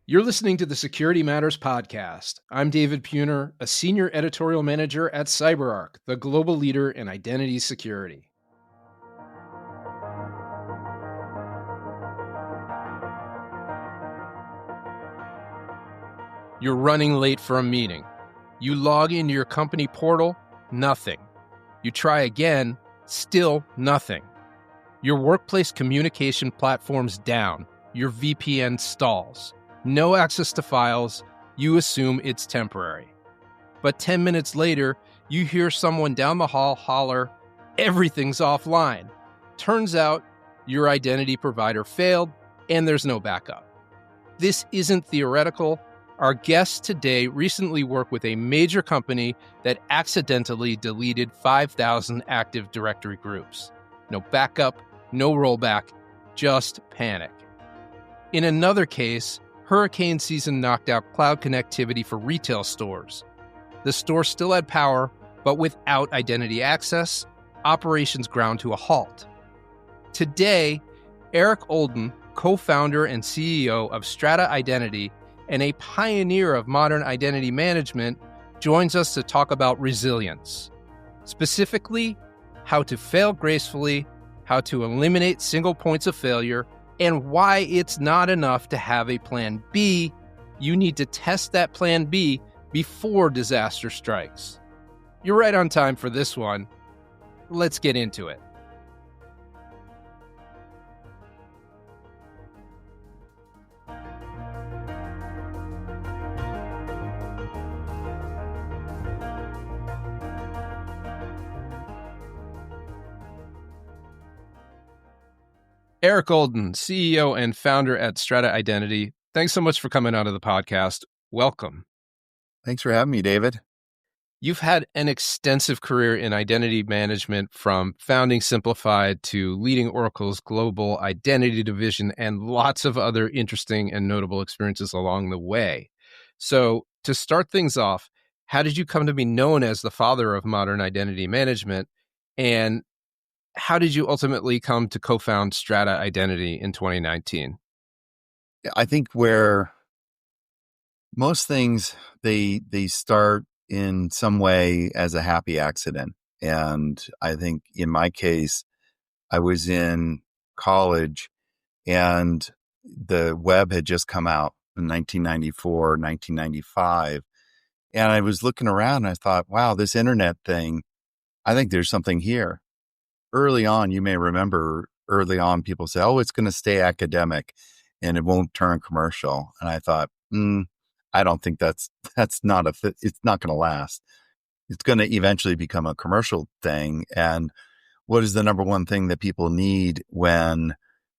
You're listening to the Security Matters podcast. I'm David Puner, a senior editorial manager at CyberArk, the global leader in identity security. You're running late for a meeting. You log into your company portal, nothing. You try again, still nothing. Your workplace communication platform's down. Your VPN stalls. No access to files. You assume it's temporary. But 10 minutes later, you hear someone down the hall holler, "Everything's offline." Turns out your identity provider failed and there's no backup. This isn't theoretical. Our guest today recently worked with a major company that accidentally deleted 5,000 Active Directory groups. No backup, no rollback, just panic. In another case, hurricane season knocked out cloud connectivity for retail stores. The store still had power, but without identity access, operations ground to a halt. Today, Eric Olden, co-founder and CEO of Strata Identity and a pioneer of modern identity management, joins us to talk about resilience. Specifically, how to fail gracefully, how to eliminate single points of failure, and why it's not enough to have a plan B. You need to test that plan B before disaster strikes. You're right on time for this one. Let's get into it. Eric Olden, CEO and founder at Strata Identity. Thanks so much for coming out of the podcast. Welcome. Thanks for having me, David. You've had an extensive career in identity management, from founding Simplified to leading Oracle's global identity division, and lots of other interesting and notable experiences along the way. So to start things off, how did you come to be known as the father of modern identity management? And how did you ultimately come to co-found Strata Identity in 2019? I think where most things, they start in some way as a happy accident. And I think in my case, I was in college and the web had just come out in 1994, 1995. And I was looking around and I thought, wow, this internet thing, I think there's something here. Early on, you may remember people say, oh, it's going to stay academic and it won't turn commercial. And I thought, I don't think that's not it's not going to last. It's going to eventually become a commercial thing. And what is the number one thing that people need when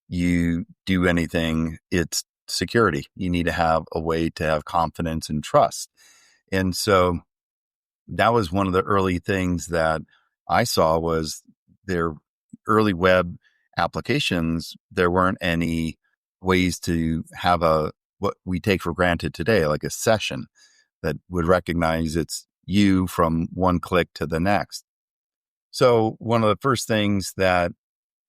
you do anything? It's security. You need to have a way to have confidence and trust. And so that was one of the early things that I saw was their early web applications. There weren't any ways to have what we take for granted today, like a session that would recognize it's you from one click to the next. So one of the first things that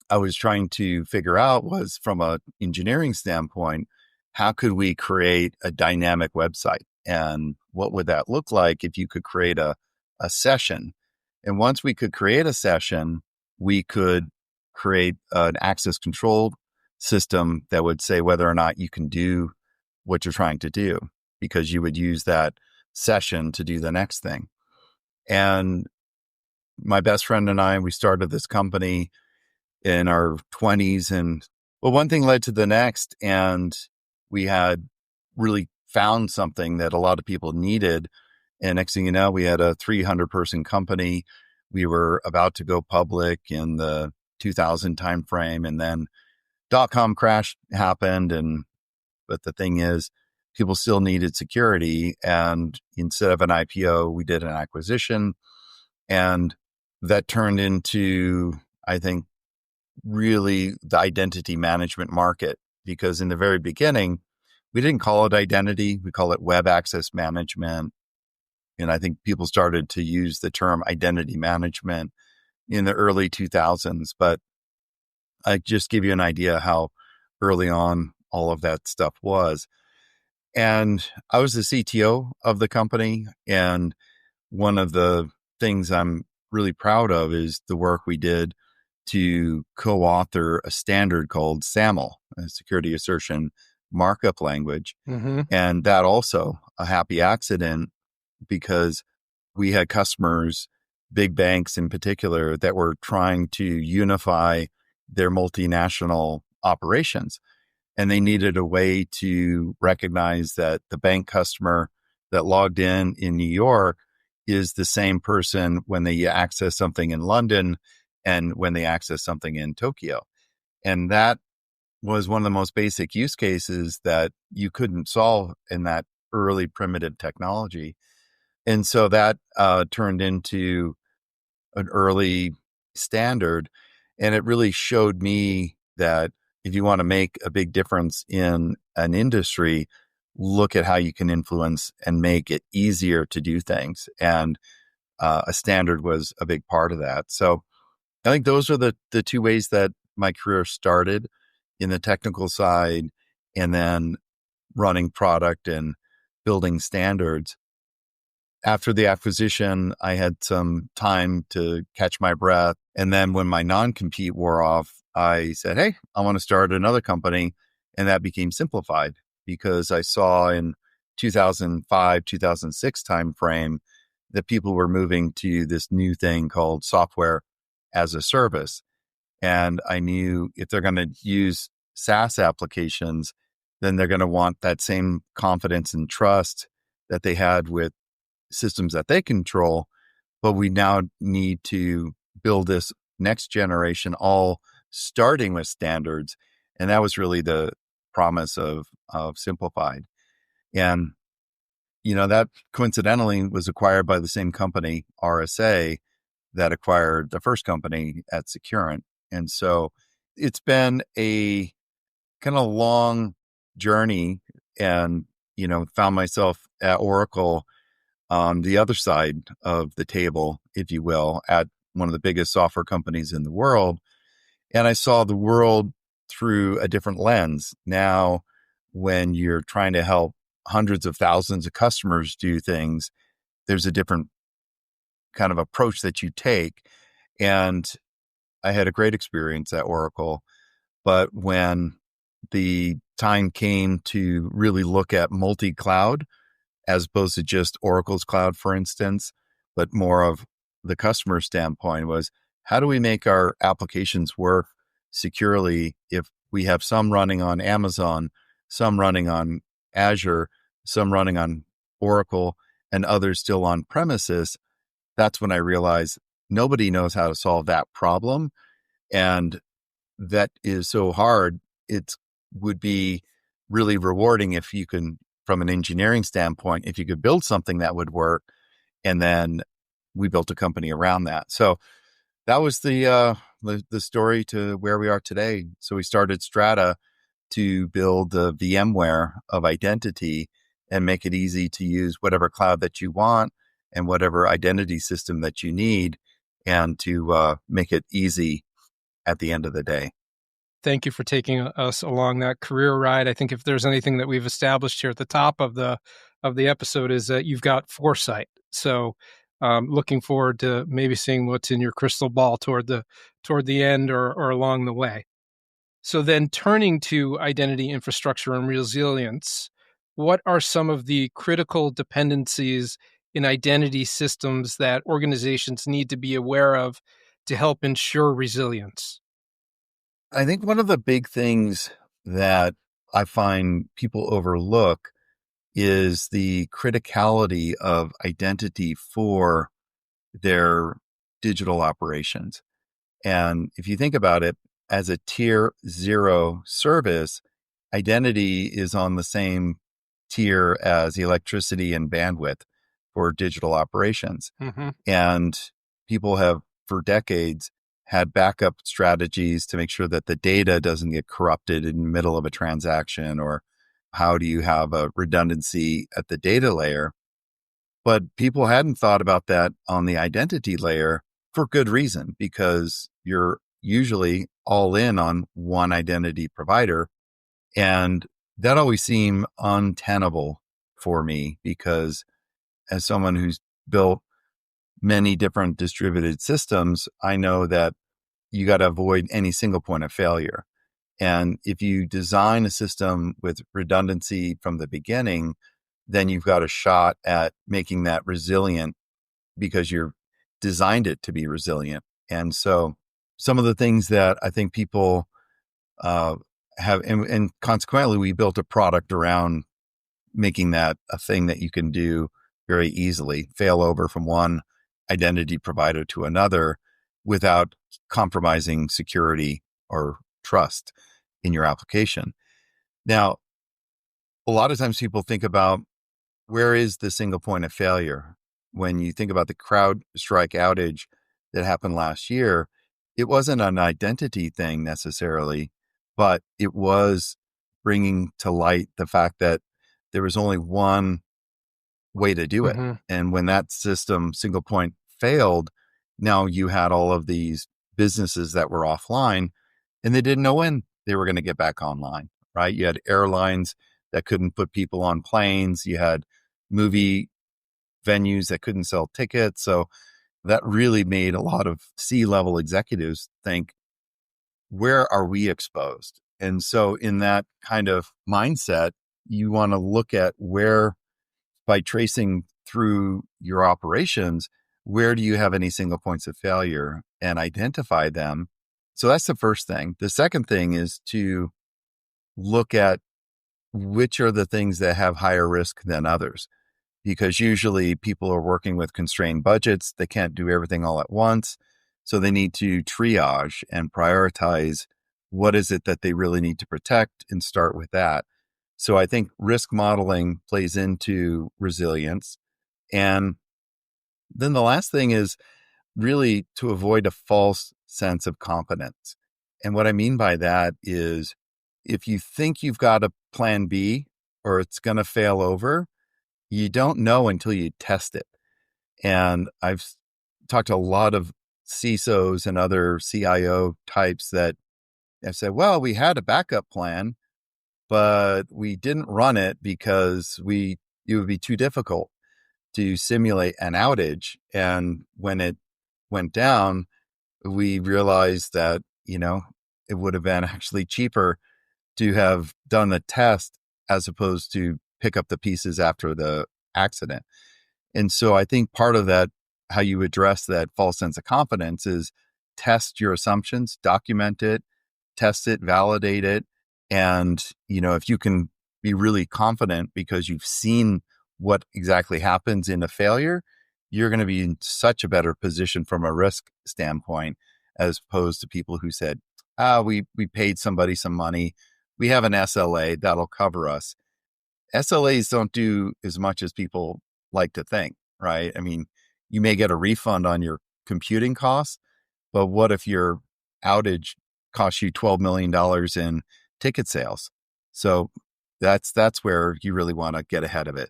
I was trying to figure out was, from an engineering standpoint, how could we create a dynamic website? And what would that look like if you could create a session? And once we could create a session, we could create an access control system that would say whether or not you can do what you're trying to do, because you would use that session to do the next thing. And my best friend and I, we started this company in our 20s, and one thing led to the next, and we had really found something that a lot of people needed. And next thing you know, we had a 300-person company. We were about to go public in the 2000 timeframe, and then .com crash happened. But the thing is, people still needed security. And instead of an IPO, we did an acquisition. And that turned into, I think, really the identity management market. Because in the very beginning, we didn't call it identity. We call it web access management. And I think people started to use the term identity management in the early 2000s. But I just give you an idea how early on all of that stuff was. And I was the CTO of the company. And one of the things I'm really proud of is the work we did to co-author a standard called SAML, a security assertion markup language. Mm-hmm. And that also a happy accident because we had customers, big banks in particular, that were trying to unify their multinational operations. And they needed a way to recognize that the bank customer that logged in New York is the same person when they access something in London and when they access something in Tokyo. And that was one of the most basic use cases that you couldn't solve in that early primitive technology. And so that turned into an early standard. And it really showed me that if you want to make a big difference in an industry, look at how you can influence and make it easier to do things. And a standard was a big part of that. So I think those are the two ways that my career started, in the technical side and then running product and building standards. After the acquisition, I had some time to catch my breath. And then when my non-compete wore off, I said, hey, I want to start another company. And that became Simplified because I saw in 2005, 2006 timeframe that people were moving to this new thing called software as a service. And I knew if they're going to use SaaS applications, then they're going to want that same confidence and trust that they had with systems that they control. But we now need to build this next generation, all starting with standards. And that was really the promise of Simplified. And, that coincidentally was acquired by the same company, RSA, that acquired the first company at Securant. And so it's been a kind of long journey and, found myself at Oracle on the other side of the table, if you will, at one of the biggest software companies in the world. And I saw the world through a different lens. Now, when you're trying to help hundreds of thousands of customers do things, there's a different kind of approach that you take. And I had a great experience at Oracle. But when the time came to really look at multi-cloud, as opposed to just Oracle's cloud, for instance, but more of the customer standpoint was, how do we make our applications work securely if we have some running on Amazon, some running on Azure, some running on Oracle, and others still on premises? That's when I realized nobody knows how to solve that problem. And that is so hard. It would be really rewarding if you can, from an engineering standpoint, if you could build something that would work. And then we built a company around that. So that was the story to where we are today. So we started Strata to build the VMware of identity and make it easy to use whatever cloud that you want and whatever identity system that you need, and to make it easy at the end of the day. Thank you for taking us along that career ride. I think if there's anything that we've established here at the top of the episode is that you've got foresight. So looking forward to maybe seeing what's in your crystal ball toward the end or along the way. So then turning to identity infrastructure and resilience, what are some of the critical dependencies in identity systems that organizations need to be aware of to help ensure resilience? I think one of the big things that I find people overlook is the criticality of identity for their digital operations. And if you think about it, as a tier 0 service, identity is on the same tier as electricity and bandwidth for digital operations. Mm-hmm. And people have, for decades, had backup strategies to make sure that the data doesn't get corrupted in the middle of a transaction, or how do you have a redundancy at the data layer. But people hadn't thought about that on the identity layer for good reason, because you're usually all in on one identity provider. And that always seemed untenable for me because as someone who's built many different distributed systems, I know that you got to avoid any single point of failure. And if you design a system with redundancy from the beginning, then you've got a shot at making that resilient because you're designed it to be resilient. And so some of the things that I think people uh, have, and consequently, we built a product around making that a thing that you can do very easily, fail over from one identity provider to another without compromising security or trust in your application. Now, a lot of times people think about where is the single point of failure? When you think about the CrowdStrike outage that happened last year, it wasn't an identity thing necessarily, but it was bringing to light the fact that there was only one way to do it. Mm-hmm. And when that system single point failed, now you had all of these businesses that were offline and they didn't know when they were going to get back online, right? You had airlines that couldn't put people on planes. You had movie venues that couldn't sell tickets. So that really made a lot of C-level executives think, where are we exposed? And so in that kind of mindset, you want to look at where, by tracing through your operations, where do you have any single points of failure and identify them? So that's the first thing. The second thing is to look at which are the things that have higher risk than others, because usually people are working with constrained budgets. They can't do everything all at once. So they need to triage and prioritize what is it that they really need to protect and start with that. So I think risk modeling plays into resilience. And then the last thing is really to avoid a false sense of competence. And what I mean by that is if you think you've got a plan B or it's going to fail over, you don't know until you test it. And I've talked to a lot of CISOs and other CIO types that have said, well, we had a backup plan, but we didn't run it because it would be too difficult to simulate an outage. And when it went down, we realized that, it would have been actually cheaper to have done the test as opposed to pick up the pieces after the accident. And so I think part of that, how you address that false sense of confidence, is test your assumptions, document it, test it, validate it. And, if you can be really confident because you've seen what exactly happens in a failure, you're going to be in such a better position from a risk standpoint, as opposed to people who said, we paid somebody some money. We have an SLA that'll cover us. SLAs don't do as much as people like to think, right? I mean, you may get a refund on your computing costs, but what if your outage costs you $12 million in ticket sales? So that's where you really want to get ahead of it.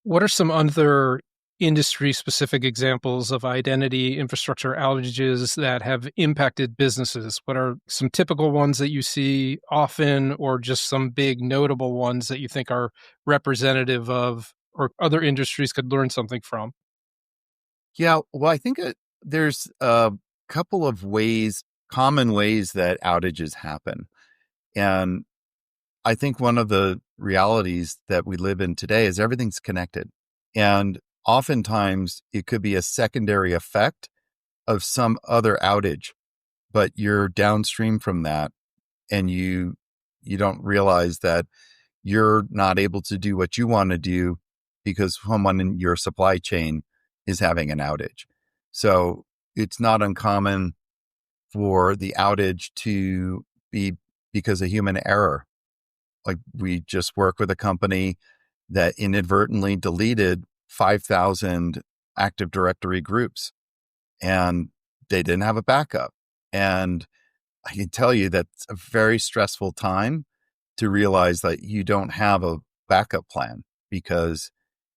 What are some other industry-specific examples of identity infrastructure outages that have impacted businesses? What are some typical ones that you see often, or just some big notable ones that you think are representative of, or other industries could learn something from? Yeah, well, I think there's a couple of common ways that outages happen. And I think one of the realities that we live in today is everything's connected. And oftentimes it could be a secondary effect of some other outage, but you're downstream from that and you don't realize that you're not able to do what you want to do because someone in your supply chain is having an outage. So it's not uncommon for the outage to be because of human error. Like, we just work with a company that inadvertently deleted 5,000 Active Directory groups and they didn't have a backup. And I can tell you that's a very stressful time to realize that you don't have a backup plan, because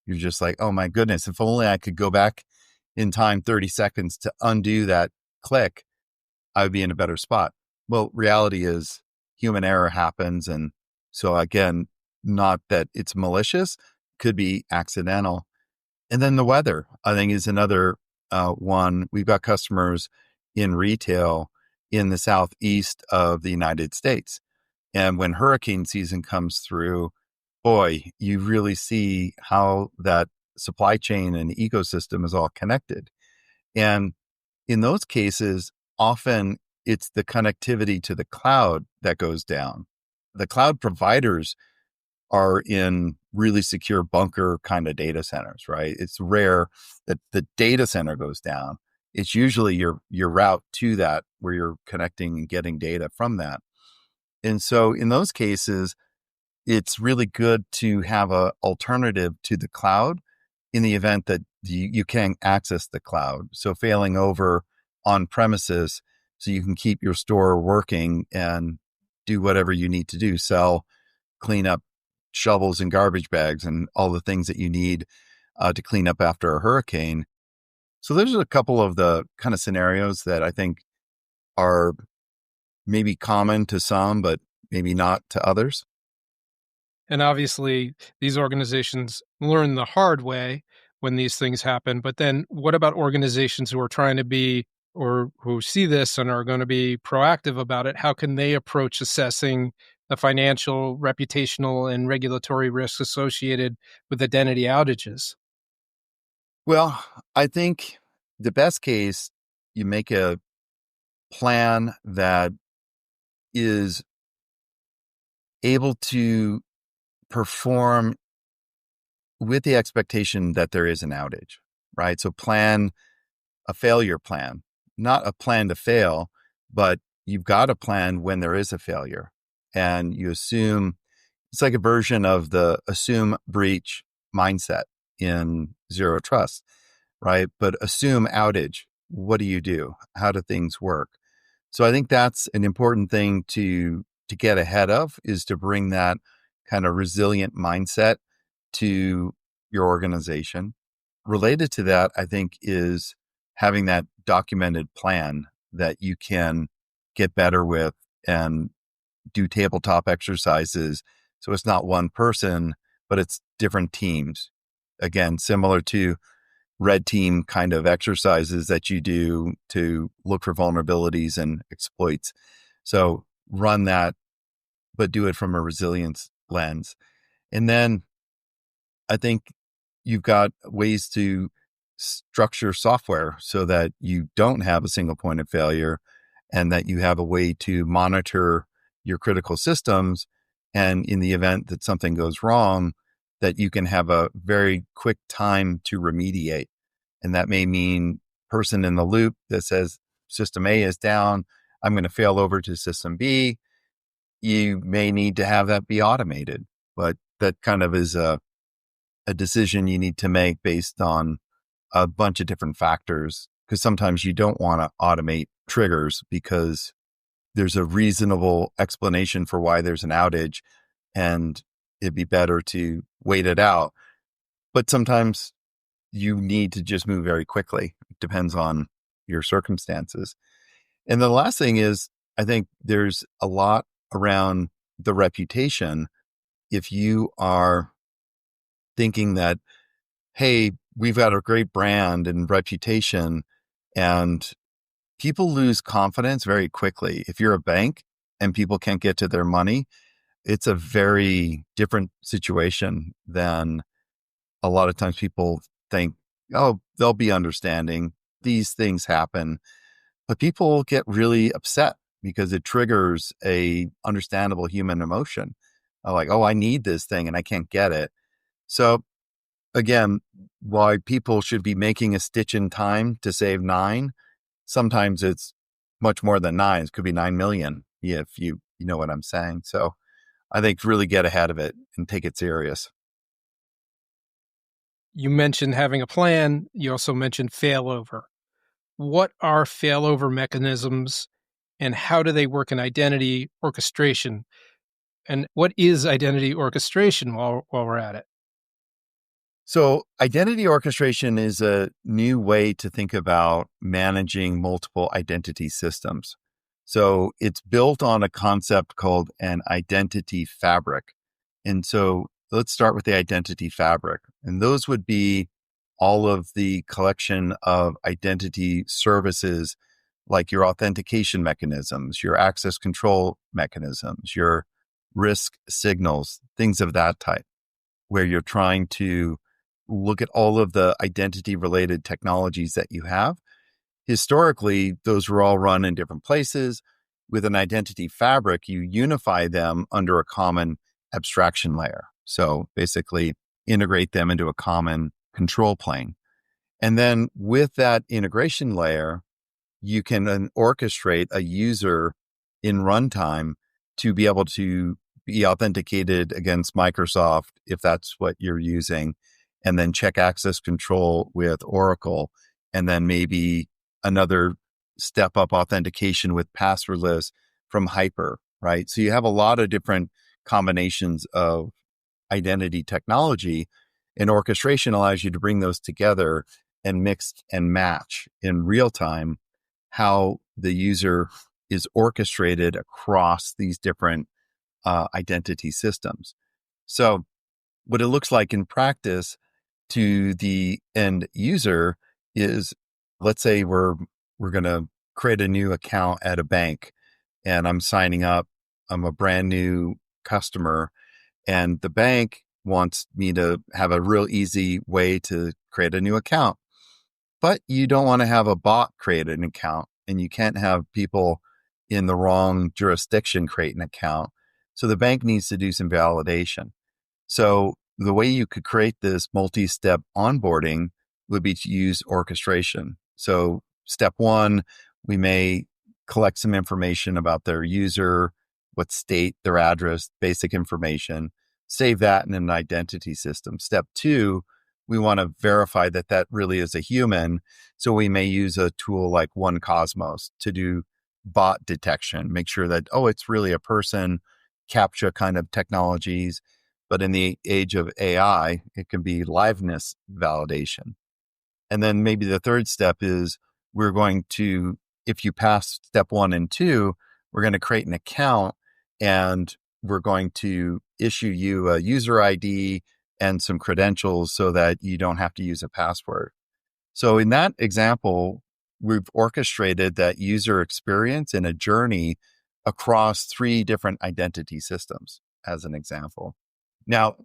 you're just like, oh my goodness, if only I could go back in time 30 seconds to undo that click, I would be in a better spot. Well, reality is human error happens and So again, not that it's malicious, could be accidental. And then the weather, I think, is another one. We've got customers in retail in the southeast of the United States. And when hurricane season comes through, boy, you really see how that supply chain and ecosystem is all connected. And in those cases, often it's the connectivity to the cloud that goes down. The cloud providers are in really secure bunker kind of data centers, right? It's rare that the data center goes down. It's usually your route to that where you're connecting and getting data from that. And so in those cases, it's really good to have a alternative to the cloud in the event that you can't access the cloud. So failing over on premises so you can keep your store working and do whatever you need to do, sell, clean up shovels and garbage bags and all the things that you need to clean up after a hurricane. So there's a couple of the kind of scenarios that I think are maybe common to some, but maybe not to others. And obviously, these organizations learn the hard way when these things happen. But then what about organizations who are trying to be or who see this and are going to be proactive about it? How can they approach assessing the financial, reputational, and regulatory risks associated with identity outages? Well, I think the best case, you make a plan that is able to perform with the expectation that there is an outage, right? So plan a failure plan, not a plan to fail, but you've got a plan when there is a failure. And you assume it's like a version of the assume breach mindset in zero trust, right? But assume outage. What do you do? How do things work? So I think that's an important thing to get ahead of, is to bring that kind of resilient mindset to your organization. Related to that, I think, is having that documented plan that you can get better with and do tabletop exercises. So it's not one person, but it's different teams. Again, similar to red team kind of exercises that you do to look for vulnerabilities and exploits. So run that, but do it from a resilience lens. And then I think you've got ways to structure software so that you don't have a single point of failure and that you have a way to monitor your critical systems. And in the event that something goes wrong, that you can have a very quick time to remediate. And that may mean person in the loop that says system A is down, I'm going to fail over to system B. You may need to have that be automated, but that kind of is a decision you need to make based on a bunch of different factors, because sometimes you don't want to automate triggers because there's a reasonable explanation for why there's an outage and it'd be better to wait it out. But sometimes you need to just move very quickly. It depends on your circumstances. And the last thing is, I think there's a lot around the reputation. If you are thinking that, hey, we've got a great brand and reputation, and people lose confidence very quickly. If you're a bank and people can't get to their money, it's a very different situation than a lot of times people think, oh, they'll be understanding. These things happen. But people get really upset because it triggers a understandable human emotion. Like, oh, I need this thing and I can't get it. So again, why people should be making a stitch in time to save 9, sometimes it's much more than 9. It could be 9 million, if you know what I'm saying. So I think really get ahead of it and take it serious. You mentioned having a plan. You also mentioned failover. What are failover mechanisms and how do they work in identity orchestration? And what is identity orchestration while we're at it? So identity orchestration is a new way to think about managing multiple identity systems. So it's built on a concept called an identity fabric. And so let's start with the identity fabric. And those would be all of the collection of identity services, like your authentication mechanisms, your access control mechanisms, your risk signals, things of that type, where you're trying to look at all of the identity related technologies that you have. Historically, those were all run in different places. With an identity fabric, you unify them under a common abstraction layer. So basically, integrate them into a common control plane. And then with that integration layer, you can then orchestrate a user in runtime to be able to be authenticated against Microsoft if that's what you're using, and then check access control with Oracle, and then maybe another step up authentication with passwordless from Hyper, right? So you have a lot of different combinations of identity technology, and orchestration allows you to bring those together and mix and match in real time how the user is orchestrated across these different identity systems. So what it looks like in practice to the end user is, let's say we're going to create a new account at a bank, and I'm signing up. I'm a brand new customer, and the bank wants me to have a real easy way to create a new account. But you don't want to have a bot create an account, and you can't have people in the wrong jurisdiction create an account. So the bank needs to do some validation. So the way you could create this multi-step onboarding would be to use orchestration. So step one, we may collect some information about their user, what state, their address, basic information, save that in an identity system. Step two, we want to verify that that really is a human. So we may use a tool like OneCosmos to do bot detection, make sure that, oh, it's really a person, CAPTCHA kind of technologies. But in the age of AI, it can be liveness validation. And then maybe the third step is we're going to, if you pass step one and two, we're going to create an account, and we're going to issue you a user ID and some credentials so that you don't have to use a password. So in that example, we've orchestrated that user experience in a journey across 3 different identity systems, as an example. Now,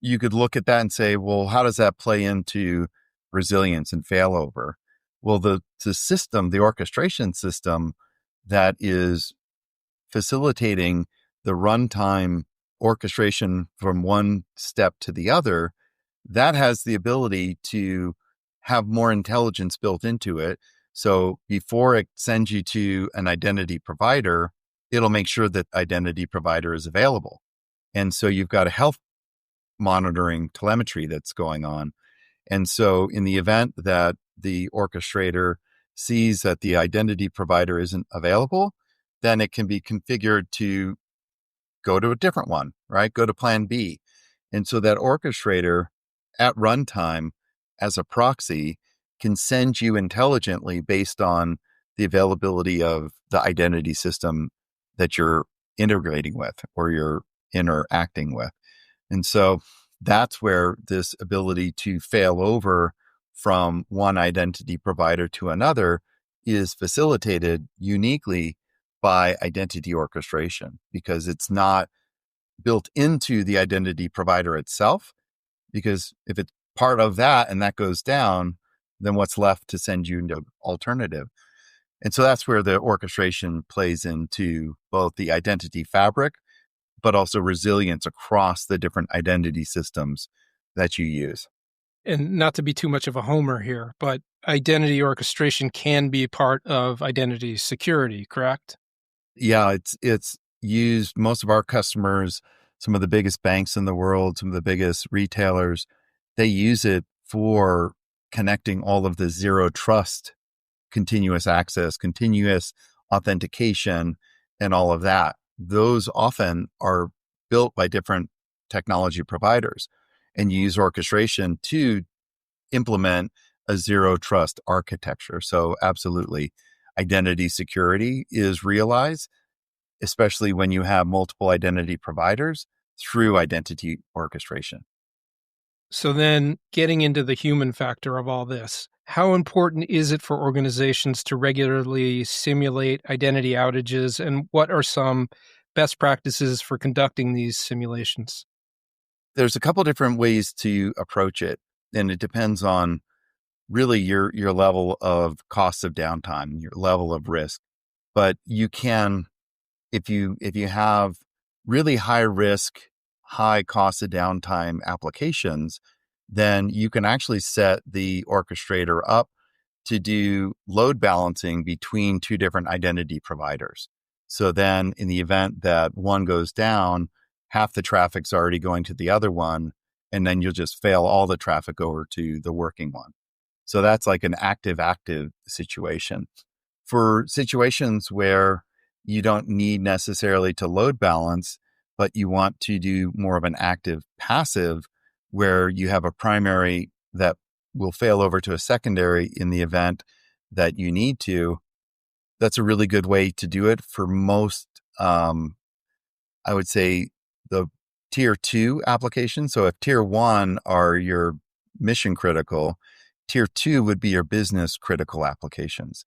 you could look at that and say, well, how does that play into resilience and failover? Well, the system, the orchestration system that is facilitating the runtime orchestration from one step to the other, that has the ability to have more intelligence built into it. So before it sends you to an identity provider, it'll make sure that identity provider is available. And so you've got a health monitoring telemetry that's going on. And so in the event that the orchestrator sees that the identity provider isn't available, then it can be configured to go to a different one, right? Go to plan B. And so that orchestrator at runtime as a proxy can send you intelligently based on the availability of the identity system that you're integrating with or you're interacting with. And so that's where this ability to fail over from one identity provider to another is facilitated uniquely by identity orchestration, because it's not built into the identity provider itself. Because if it's part of that and that goes down, then what's left to send you into alternative? And so that's where the orchestration plays into both the identity fabric, but also resilience across the different identity systems that you use. And not to be too much of a homer here, but identity orchestration can be part of identity security, correct? Yeah, it's used. Most of our customers, some of the biggest banks in the world, some of the biggest retailers, they use it for connecting all of the zero trust, continuous access, continuous authentication, and all of that. Those often are built by different technology providers, and you use orchestration to implement a zero trust architecture. So absolutely, identity security is realized, especially when you have multiple identity providers through identity orchestration. So then getting into the human factor of all this, how important is it for organizations to regularly simulate identity outages, and what are some best practices for conducting these simulations? There's a couple different ways to approach it, and it depends on really your level of cost of downtime, your level of risk. But you can, if you have really high risk, high cost of downtime applications, then you can actually set the orchestrator up to do load balancing between two different identity providers. So then in the event that one goes down, half the traffic's already going to the other one, and then you'll just fail all the traffic over to the working one. So that's like an active situation. For situations where you don't need necessarily to load balance, but you want to do more of an active passive where you have a primary that will fail over to a secondary in the event that you need to, that's a really good way to do it for most, I would say, the tier 2 applications. So if tier 1 are your mission critical, tier 2 would be your business critical applications.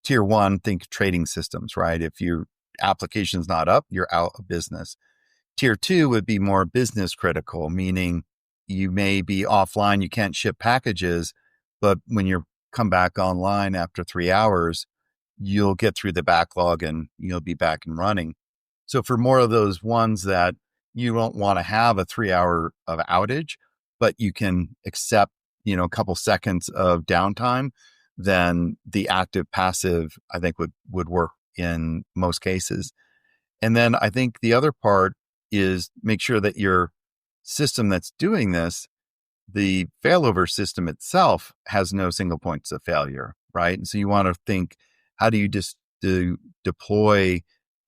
Tier 1, think trading systems, right? If your application's not up, you're out of business. Tier 2 would be more business critical, meaning you may be offline, you can't ship packages, but when you come back online after 3 hours, you'll get through the backlog and you'll be back and running. So for more of those ones that you don't want to have a 3 hour of outage, but you can accept, a couple seconds of downtime, then the active passive, I think would work in most cases. And then I think the other part is make sure that your system that's doing this, the failover system itself has no single points of failure, right? And so you want to think, how do you just deploy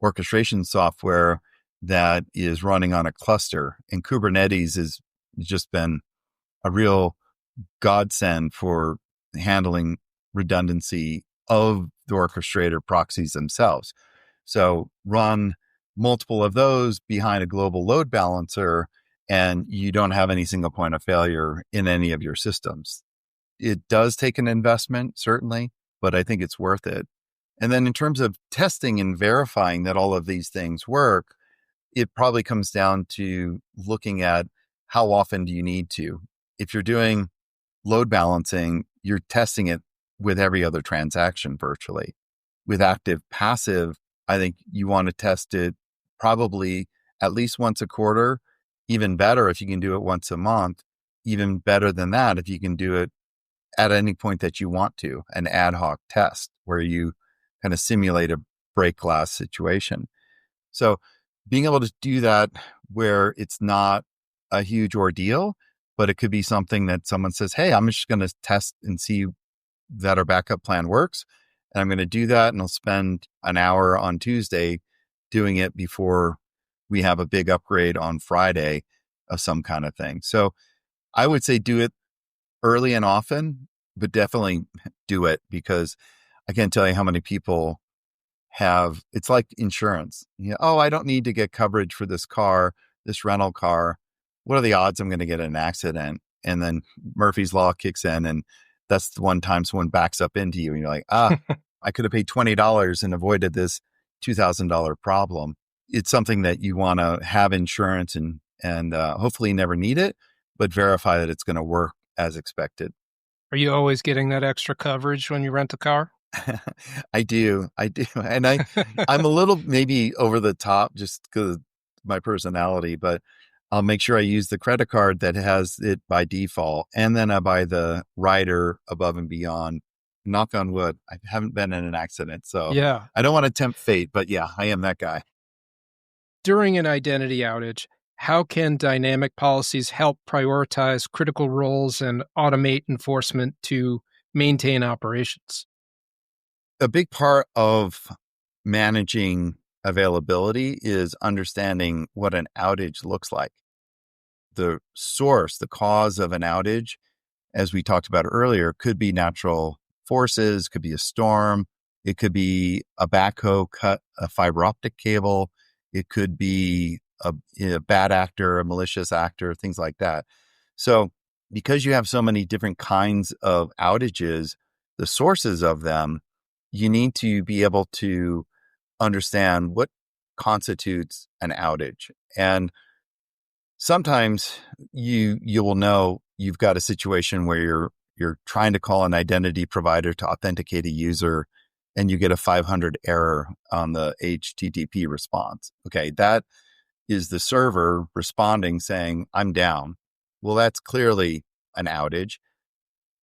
orchestration software that is running on a cluster? And Kubernetes has just been a real godsend for handling redundancy of the orchestrator proxies themselves. So run multiple of those behind a global load balancer, and you don't have any single point of failure in any of your systems. It does take an investment, certainly, but I think it's worth it. And then in terms of testing and verifying that all of these things work, it probably comes down to looking at how often do you need to. If you're doing load balancing, you're testing it with every other transaction virtually. With active passive, I think you want to test it probably at least once a quarter, even better if you can do it once a month, even better than that if you can do it at any point that you want to, an ad hoc test where you kind of simulate a break glass situation. So being able to do that where it's not a huge ordeal, but it could be something that someone says, hey, I'm just going to test and see that our backup plan works. And I'm going to do that. And I'll spend an hour on Tuesday doing it before we have a big upgrade on Friday of some kind of thing. So I would say do it early and often, but definitely do it, because I can't tell you how many people have, it's like insurance. Oh, I don't need to get coverage for this car, this rental car. What are the odds I'm going to get in an accident? And then Murphy's Law kicks in, and that's the one time someone backs up into you and you're like, I could have paid $20 and avoided this $2,000 problem. It's something that you want to have insurance and hopefully never need it, but verify that it's going to work as expected. Are you always getting that extra coverage when you rent a car? I do. And I'm a little maybe over the top just because of my personality, but I'll make sure I use the credit card that has it by default. And then I buy the rider above and beyond. Knock on wood, I haven't been in an accident. So Yeah. I don't want to tempt fate, but yeah, I am that guy. During an identity outage, how can dynamic policies help prioritize critical roles and automate enforcement to maintain operations? A big part of managing availability is understanding what an outage looks like. The source, the cause of an outage, as we talked about earlier, could be natural forces, could be a storm, It could be a backhoe cut a fiber optic cable. It could be a bad actor, a malicious actor, things like that. So because you have so many different kinds of outages, the sources of them, you need to be able to understand what constitutes an outage. And sometimes you will know you've got a situation where you're trying to call an identity provider to authenticate a user and you get a 500 error on the HTTP response. Okay, that is the server responding saying, I'm down. Well, that's clearly an outage.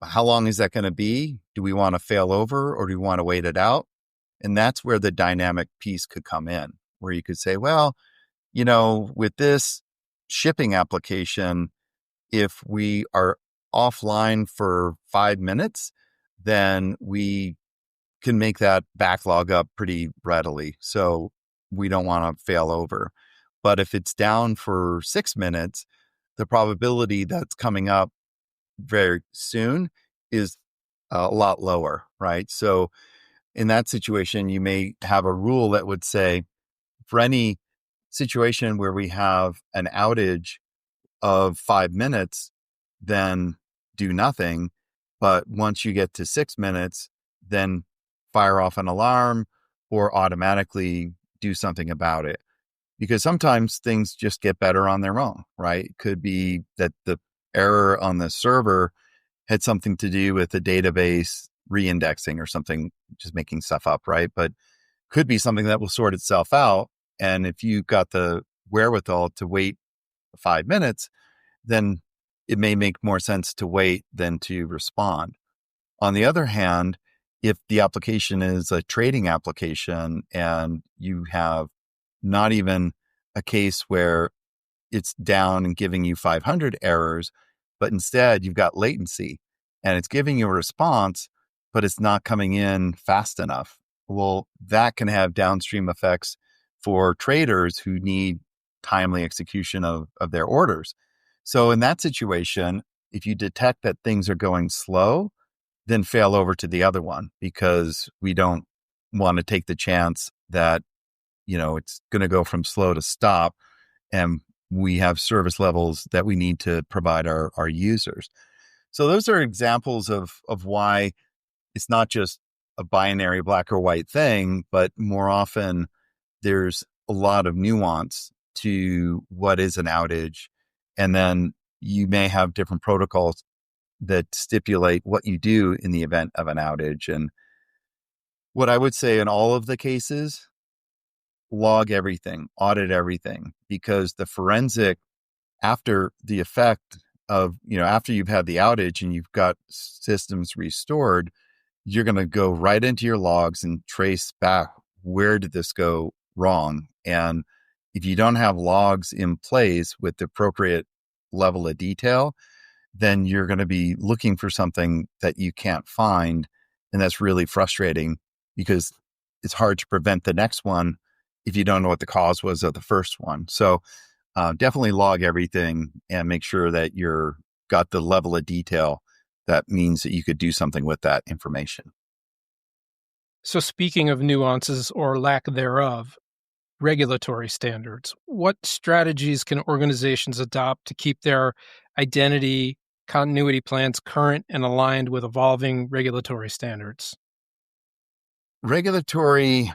How long is that going to be? Do we want to fail over or do we want to wait it out? And that's where the dynamic piece could come in, where you could say, well, with this shipping application, if we are offline for 5 minutes, then we can make that backlog up pretty readily. So we don't want to fail over. But if it's down for 6 minutes, the probability that's coming up very soon is a lot lower, right? So in that situation, you may have a rule that would say for any situation where we have an outage of 5 minutes, then do nothing. But once you get to 6 minutes, then fire off an alarm or automatically do something about it. Because sometimes things just get better on their own, right? It could be that the error on the server had something to do with the database reindexing or something, just making stuff up, right? But could be something that will sort itself out. And if you've got the wherewithal to wait 5 minutes, then it may make more sense to wait than to respond. On the other hand, if the application is a trading application and you have not even a case where it's down and giving you 500 errors, but instead you've got latency and it's giving you a response, but it's not coming in fast enough. Well, that can have downstream effects for traders who need timely execution of their orders. So in that situation, if you detect that things are going slow, then fail over to the other one, because we don't want to take the chance that, it's going to go from slow to stop. And we have service levels that we need to provide our users. So those are examples of why it's not just a binary black or white thing, but more often there's a lot of nuance to what is an outage. And then you may have different protocols that stipulate what you do in the event of an outage. And what I would say in all of the cases, log everything, audit everything, because the forensic after the effect of, after you've had the outage and you've got systems restored, you're going to go right into your logs and trace back, where did this go wrong? And if you don't have logs in place with the appropriate level of detail, then you're going to be looking for something that you can't find. And that's really frustrating, because it's hard to prevent the next one if you don't know what the cause was of the first one. So definitely log everything and make sure that you're got the level of detail that means that you could do something with that information. So speaking of nuances or lack thereof, regulatory standards, what strategies can organizations adopt to keep their identity continuity plans current and aligned with evolving regulatory standards? Regulatory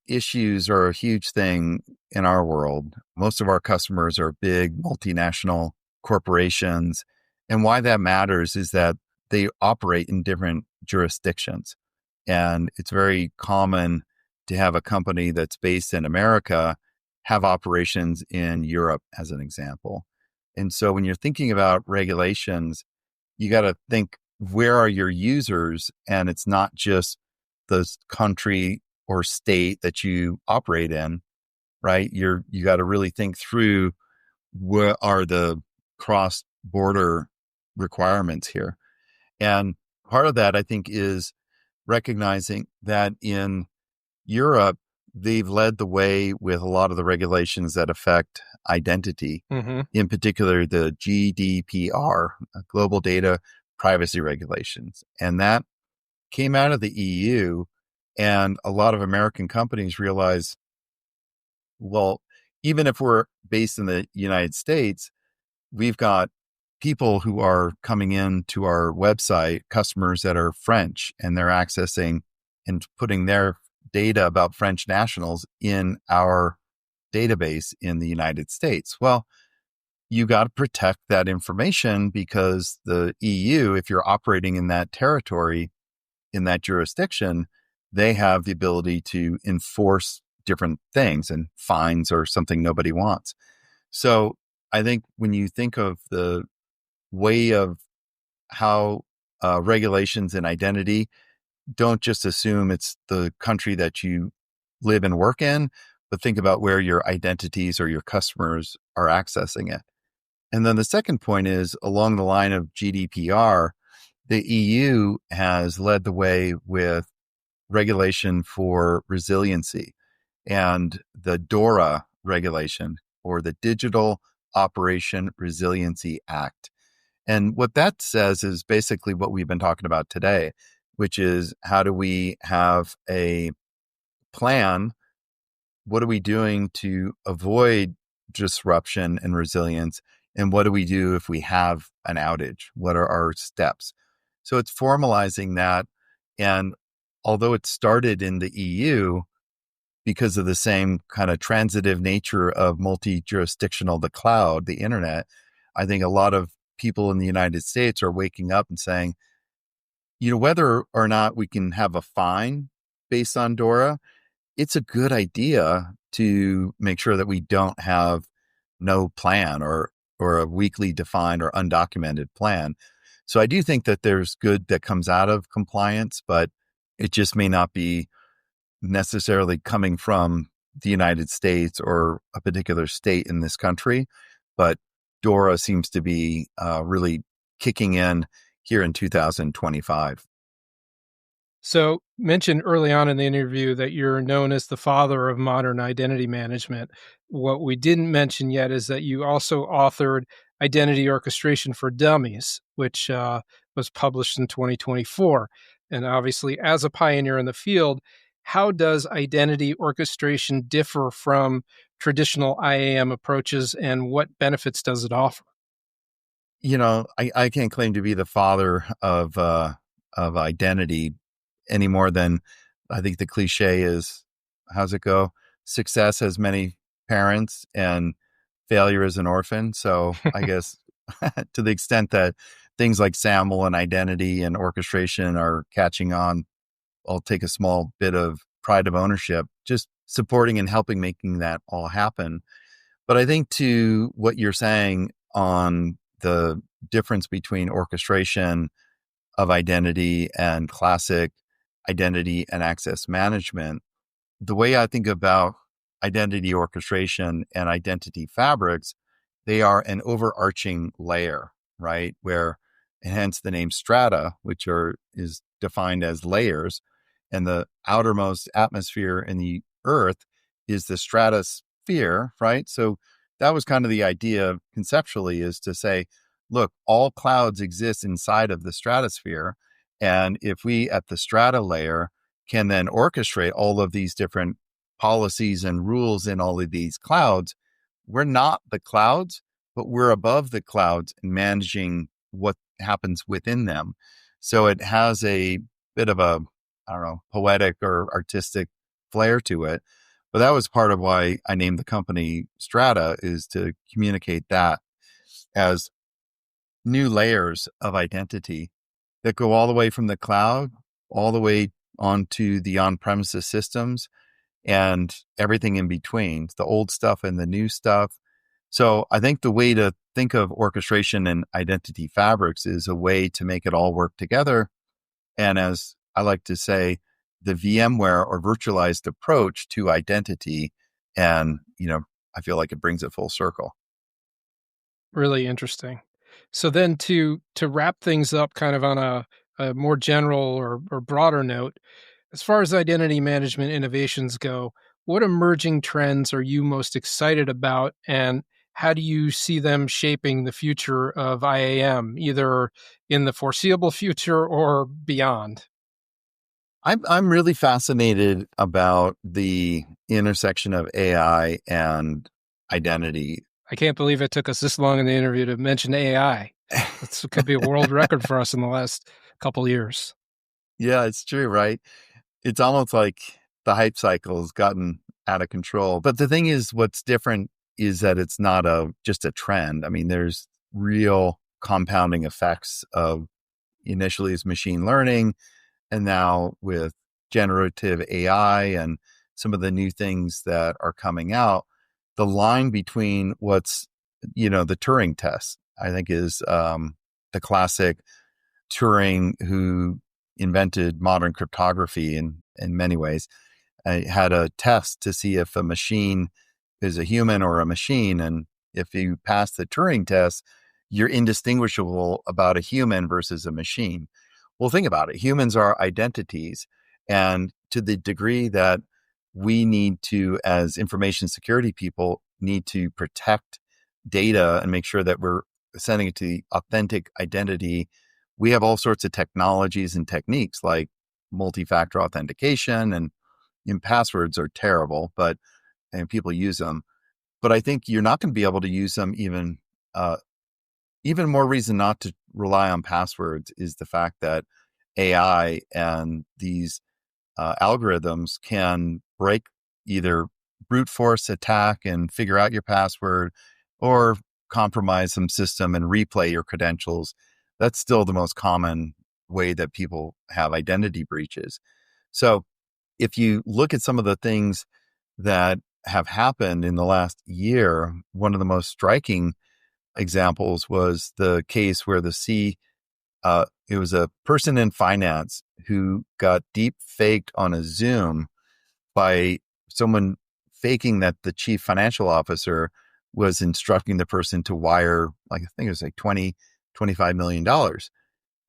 issues are a huge thing in our world. Most of our customers are big multinational corporations. And why that matters is that they operate in different jurisdictions. And it's very common to have a company that's based in America have operations in Europe, as an example. And so when you're thinking about regulations, you got to think, where are your users? And it's not just the country or state that you operate in, right? You got to really think through, what are the cross-border requirements here? And part of that, I think, is recognizing that in Europe, they've led the way with a lot of the regulations that affect identity, in particular the GDPR, Global Data Privacy Regulations. And that came out of the EU. And a lot of American companies realize, well, even if we're based in the United States, we've got people who are coming in to our website, customers that are French, and they're accessing and putting their data about French nationals in our database in the United States. Well, you got to protect that information because the EU, if you're operating in that territory, in that jurisdiction, they have the ability to enforce different things, and fines or something nobody wants. So I think when you think of the way of how regulations and identity, don't just assume it's the country that you live and work in, but think about where your identities or your customers are accessing it. And then the second point is along the line of GDPR, the EU has led the way with regulation for resiliency and the DORA regulation, or the Digital Operation Resiliency Act. And what that says is basically what we've been talking about today, which is how do we have a plan? What are we doing to avoid disruption and resilience? And what do we do if we have an outage? What are our steps? So it's formalizing that. And although it started in the EU, because of the same kind of transitive nature of multi-jurisdictional, the cloud, the internet, I think a lot of people in the United States are waking up and saying, whether or not we can have a fine based on DORA, it's a good idea to make sure that we don't have no plan or a weakly defined or undocumented plan. So I do think that there's good that comes out of compliance, but it just may not be necessarily coming from the United States or a particular state in this country. But DORA seems to be really kicking in here in 2025. So, mentioned early on in the interview that you're known as the father of modern identity management. What we didn't mention yet is that you also authored Identity Orchestration for Dummies, which was published in 2024. And obviously, as a pioneer in the field, how does identity orchestration differ from traditional IAM approaches, and what benefits does it offer? I can't claim to be the father of identity any more than I think the cliche is, how's it go? Success has many parents and failure is an orphan. So I guess to the extent that things like SAML and identity and orchestration are catching on, I'll take a small bit of pride of ownership, just supporting and helping making that all happen. But I think to what you're saying on the difference between orchestration of identity and classic identity and access management, the way I think about identity orchestration and identity fabrics, they are an overarching layer, right? Where, hence the name strata, which is defined as layers, and the outermost atmosphere in the earth is the stratosphere, right? So that was kind of the idea conceptually, is to say, look, all clouds exist inside of the stratosphere. And if we at the strata layer can then orchestrate all of these different policies and rules in all of these clouds, we're not the clouds, but we're above the clouds and managing what happens within them. So it has a bit of a, I don't know, poetic or artistic flair to it. But that was part of why I named the company Strata, is to communicate that as new layers of identity that go all the way from the cloud, all the way onto the on-premises systems and everything in between, the old stuff and the new stuff. So I think the way to think of orchestration and identity fabrics is a way to make it all work together. And as I like to say, the VMware or virtualized approach to identity. And, I feel like it brings it full circle. Really interesting. So then to wrap things up kind of on a more general or broader note, as far as identity management innovations go, what emerging trends are you most excited about, and how do you see them shaping the future of IAM, either in the foreseeable future or beyond? I'm really fascinated about the intersection of AI and identity. I can't believe it took us this long in the interview to mention AI. This could be a world record for us in the last couple of years. Yeah, it's true, right? It's almost like the hype cycle has gotten out of control. But the thing is, what's different is that it's not just a trend. I mean, there's real compounding effects of initially is machine learning, and now with generative AI and some of the new things that are coming out, the line between the Turing test, I think is the classic Turing who invented modern cryptography in many ways. I had a test to see if a machine is a human or a machine. And if you pass the Turing test, you're indistinguishable about a human versus a machine. Well, think about it. Humans are identities. And to the degree that we need to, as information security people, need to protect data and make sure that we're sending it to the authentic identity, we have all sorts of technologies and techniques like multi-factor authentication, and passwords are terrible, and people use them. But I think you're not going to be able to use them even more reason not to rely on passwords is the fact that AI and these algorithms can either brute force attack and figure out your password or compromise some system and replay your credentials. That's still the most common way that people have identity breaches. So if you look at some of the things that have happened in the last year, one of the most striking examples was the case where it was a person in finance who got deep faked on a Zoom by someone faking that the chief financial officer was instructing the person to wire, I think it was like $25 million.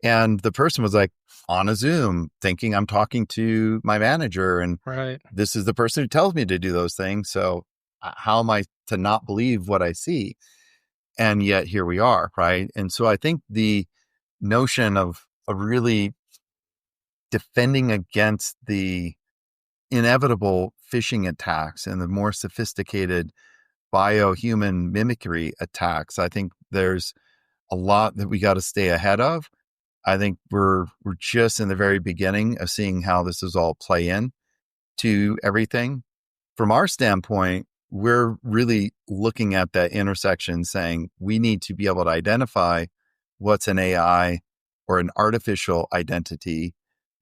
And the person was like on a Zoom thinking I'm talking to my manager, and Right. This is the person who tells me to do those things. So how am I to not believe what I see? And yet here we are, right? And so I think the notion of really defending against the inevitable phishing attacks and the more sophisticated biohuman mimicry attacks, I think there's a lot that we got to stay ahead of. I think we're just in the very beginning of seeing how this is all play in to everything. From our standpoint, we're really looking at that intersection saying we need to be able to identify what's an AI or an artificial identity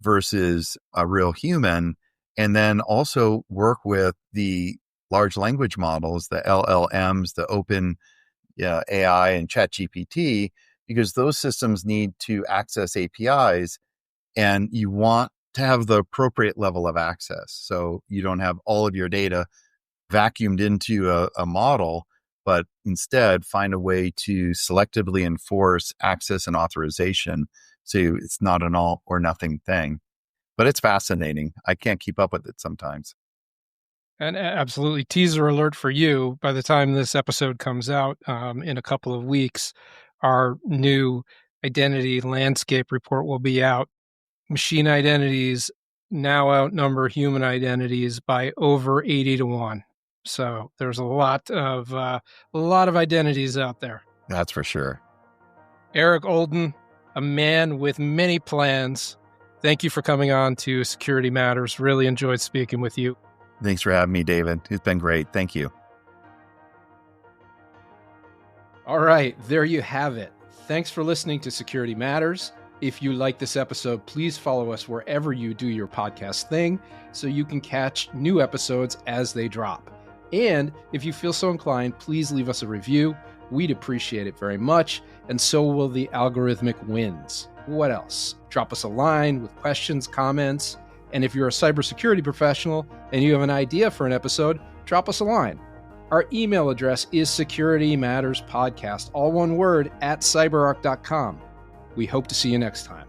versus a real human, and then also work with the large language models, the LLMs, the open AI and ChatGPT, because those systems need to access APIs, and you want to have the appropriate level of access. So you don't have all of your data vacuumed into a model, but instead find a way to selectively enforce access and authorization. So it's not an all or nothing thing. But it's fascinating. I can't keep up with it sometimes. And absolutely, teaser alert for you. By the time this episode comes out in a couple of weeks, our new identity landscape report will be out. Machine identities now outnumber human identities by over 80-1. So there's a lot of identities out there. That's for sure. Eric Olden, a man with many plans. Thank you for coming on to Security Matters. Really enjoyed speaking with you. Thanks for having me, David. It's been great. Thank you. All right, there you have it. Thanks for listening to Security Matters. If you like this episode, please follow us wherever you do your podcast thing so you can catch new episodes as they drop. And if you feel so inclined, please leave us a review. We'd appreciate it very much, and so will the algorithmic wins. What else? Drop us a line with questions, comments, and if you're a cybersecurity professional and you have an idea for an episode, drop us a line. Our email address is securitymatterspodcast, all one word, @cyberark.com. We hope to see you next time.